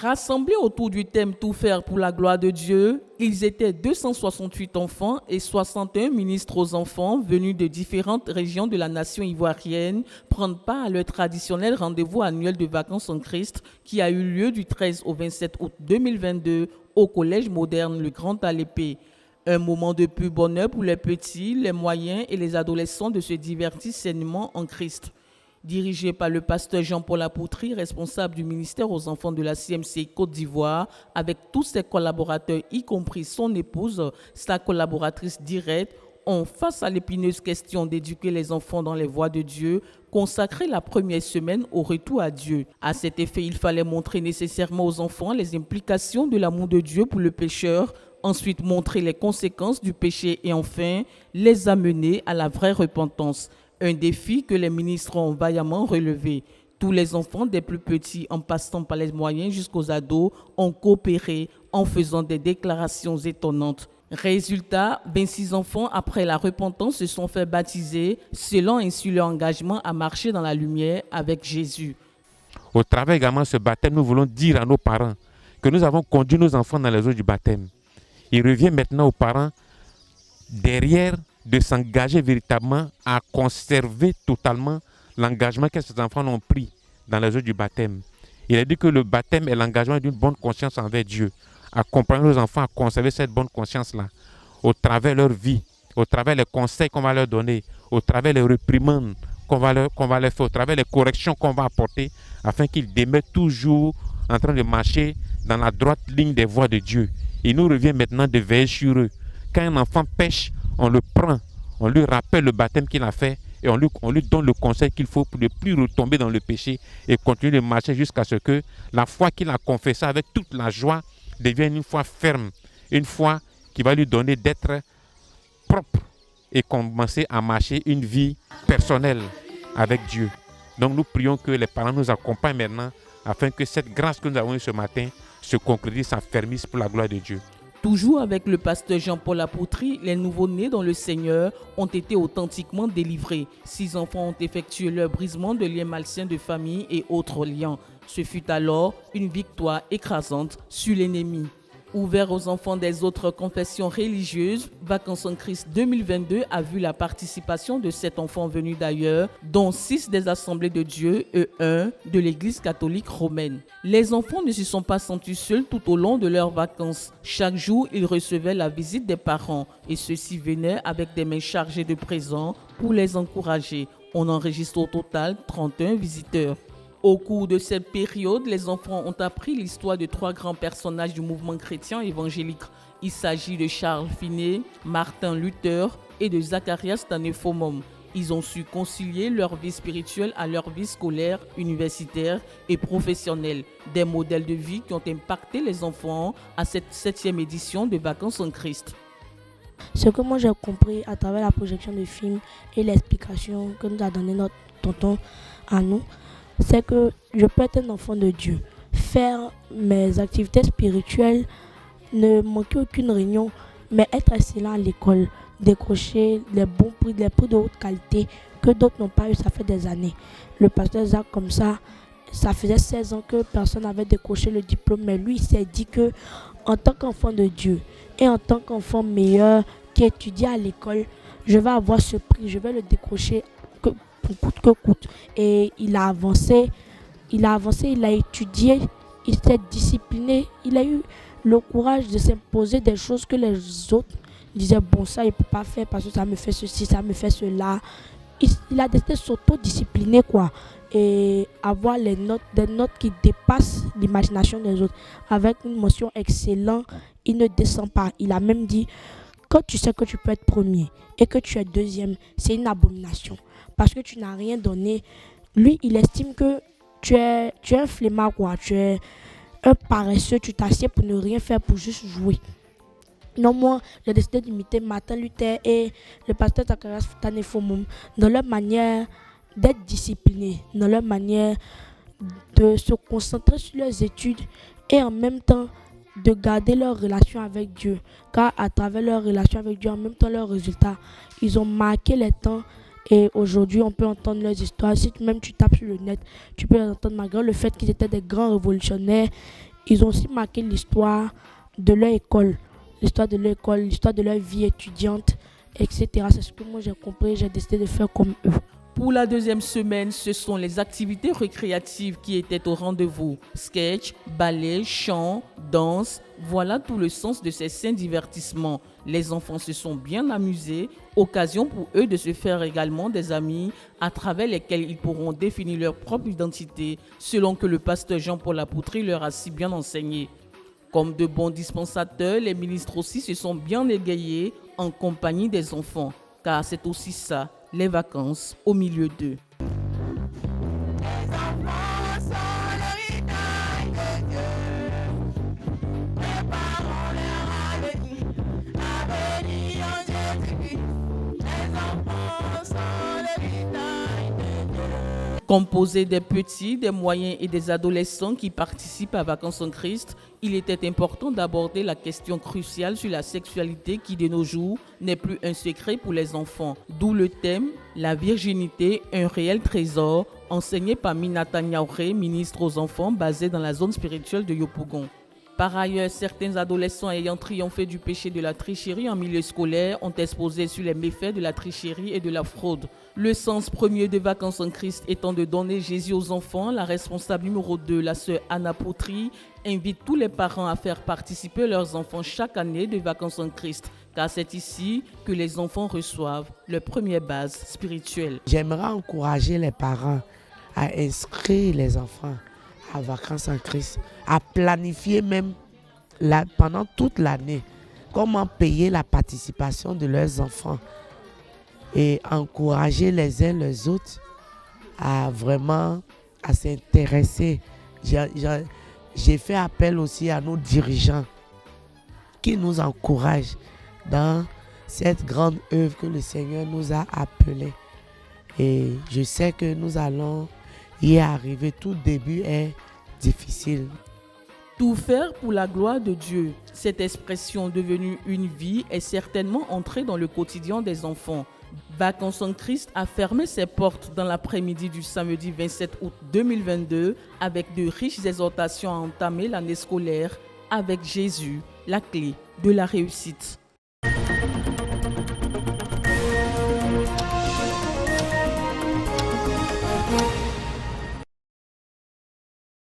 Rassemblés autour du thème Tout faire pour la gloire de Dieu, ils étaient 268 enfants et 61 ministres aux enfants venus de différentes régions de la nation ivoirienne prendre part à leur traditionnel rendez-vous annuel de vacances en Christ qui a eu lieu du 13 au 27 août 2022 au Collège moderne Le Grand Alépé. Un moment de pur bonheur pour les petits, les moyens et les adolescents de se divertir sainement en Christ. Dirigé par le pasteur Jean-Paul Apoutry, responsable du ministère aux enfants de la CMC Côte d'Ivoire, avec tous ses collaborateurs, y compris son épouse, sa collaboratrice directe, ont, face à l'épineuse question d'éduquer les enfants dans les voies de Dieu, consacré la première semaine au retour à Dieu. À cet effet, il fallait montrer nécessairement aux enfants les implications de l'amour de Dieu pour le pécheur, ensuite montrer les conséquences du péché et enfin les amener à la vraie repentance. Un défi que les ministres ont vaillamment relevé. Tous les enfants, des plus petits en passant par les moyens jusqu'aux ados, ont coopéré en faisant des déclarations étonnantes. Résultat, 26 enfants après la repentance se sont fait baptiser, selon ainsi leur engagement à marcher dans la lumière avec Jésus. Au travers également de ce baptême, nous voulons dire à nos parents que nous avons conduit nos enfants dans les eaux du baptême. Il revient maintenant aux parents derrière de s'engager véritablement à conserver totalement l'engagement que ces enfants ont pris dans les eaux du baptême. Il a dit que le baptême est l'engagement d'une bonne conscience envers Dieu. Accompagner nos enfants à conserver cette bonne conscience-là au travers de leur vie, au travers des conseils qu'on va leur donner, au travers des réprimandes qu'on va leur faire, au travers des corrections qu'on va apporter, afin qu'ils demeurent toujours en train de marcher dans la droite ligne des voies de Dieu. Il nous revient maintenant de veiller sur eux. Quand un enfant pêche, on le prend, on lui rappelle le baptême qu'il a fait et on lui donne le conseil qu'il faut pour ne plus retomber dans le péché et continuer de marcher jusqu'à ce que la foi qu'il a confessée avec toute la joie devienne une foi ferme, une foi qui va lui donner d'être propre et commencer à marcher une vie personnelle avec Dieu. Donc nous prions que les parents nous accompagnent maintenant afin que cette grâce que nous avons eue ce matin se concrétise, s'affermisse pour la gloire de Dieu. Toujours avec le pasteur Jean-Paul Apoutry, les nouveau-nés dans le Seigneur ont été authentiquement délivrés. 6 enfants ont effectué leur brisement de liens malsains de famille et autres liens. Ce fut alors une victoire écrasante sur l'ennemi. Ouvert aux enfants des autres confessions religieuses, Vacances en Christ 2022 a vu la participation de 7 enfants venus d'ailleurs, dont 6 des Assemblées de Dieu et 1 de l'Église catholique romaine. Les enfants ne se sont pas sentis seuls tout au long de leurs vacances. Chaque jour, ils recevaient la visite des parents et ceux-ci venaient avec des mains chargées de présents pour les encourager. On enregistre au total 31 visiteurs. Au cours de cette période, les enfants ont appris l'histoire de 3 grands personnages du mouvement chrétien évangélique. Il s'agit de Charles Finet, Martin Luther et de Zacharias Tanephomum. Ils ont su concilier leur vie spirituelle à leur vie scolaire, universitaire et professionnelle. Des modèles de vie qui ont impacté les enfants à cette 7e édition de Vacances en Christ. Ce que moi j'ai compris à travers la projection de films et l'explication que nous a donné notre tonton à nous, c'est que je peux être un enfant de Dieu, faire mes activités spirituelles, ne manquer aucune réunion, mais être excellent à l'école, décrocher les bons prix, les prix de haute qualité que d'autres n'ont pas eu, ça fait des années. Le pasteur Zach, comme ça faisait 16 ans que personne n'avait décroché le diplôme, mais lui, il s'est dit que en tant qu'enfant de Dieu et en tant qu'enfant meilleur qui étudie à l'école, je vais avoir ce prix, je vais le décrocher coûte que coûte. Et il a avancé, il a étudié, il s'est discipliné, il a eu le courage de s'imposer des choses que les autres disaient bon, ça il ne peut pas faire parce que ça me fait ceci, ça me fait cela. Il a décidé de s'auto-discipliner quoi, et avoir des notes qui dépassent l'imagination des autres. Avec une mention excellent, il ne descend pas. Il a même dit, quand tu sais que tu peux être premier et que tu es deuxième, c'est une abomination. Parce que tu n'as rien donné. Lui, il estime que tu es un flemmard, quoi. Tu es un paresseux, tu t'assieds pour ne rien faire, pour juste jouer. Non, moi, j'ai décidé d'imiter Martin Luther et le pasteur Zacharias Tanephomum dans leur manière d'être disciplinés, dans leur manière de se concentrer sur leurs études et en même temps de garder leur relation avec Dieu. Car à travers leur relation avec Dieu, en même temps leurs résultats, ils ont marqué les temps. Et aujourd'hui, on peut entendre leurs histoires. Si même tu tapes sur le net, tu peux les entendre malgré le fait qu'ils étaient des grands révolutionnaires. ils ont aussi marqué l'histoire de leur école, l'histoire de leur école, l'histoire de leur vie étudiante, etc. C'est ce que moi j'ai compris, j'ai décidé de faire comme eux. Pour la deuxième semaine, ce sont les activités récréatives qui étaient au rendez-vous. Sketch, ballet, chant, danse, voilà tout le sens de ces sains divertissements. Les enfants se sont bien amusés, occasion pour eux de se faire également des amis à travers lesquels ils pourront définir leur propre identité selon que le pasteur Jean-Paul Apôtry leur a si bien enseigné. Comme de bons dispensateurs, les ministres aussi se sont bien égayés en compagnie des enfants, car c'est aussi ça, les vacances au milieu d'eux. Composé des petits, des moyens et des adolescents qui participent à Vacances en Christ, il était important d'aborder la question cruciale sur la sexualité qui, de nos jours, n'est plus un secret pour les enfants. D'où le thème « La virginité, un réel trésor » enseigné par Minata Niaouré, ministre aux enfants basé dans la zone spirituelle de Yopougon. Par ailleurs, certains adolescents ayant triomphé du péché de la tricherie en milieu scolaire ont exposé sur les méfaits de la tricherie et de la fraude. Le sens premier de Vacances en Christ étant de donner Jésus aux enfants, la responsable numéro 2, la sœur Anna Apôtry, invite tous les parents à faire participer leurs enfants chaque année de Vacances en Christ, car c'est ici que les enfants reçoivent leur première base spirituelle. J'aimerais encourager les parents à inscrire les enfants à Vacances en Christ, à planifier même pendant toute l'année comment payer la participation de leurs enfants et encourager les uns les autres à vraiment à s'intéresser. J'ai fait appel aussi à nos dirigeants qui nous encouragent dans cette grande œuvre que le Seigneur nous a appelée. Et je sais que nous allons y arriver. Tout début est difficile. Tout faire pour la gloire de Dieu. Cette expression devenue une vie est certainement entrée dans le quotidien des enfants. Vacances en Christ a fermé ses portes dans l'après-midi du samedi 27 août 2022 avec de riches exhortations à entamer l'année scolaire avec Jésus, la clé de la réussite.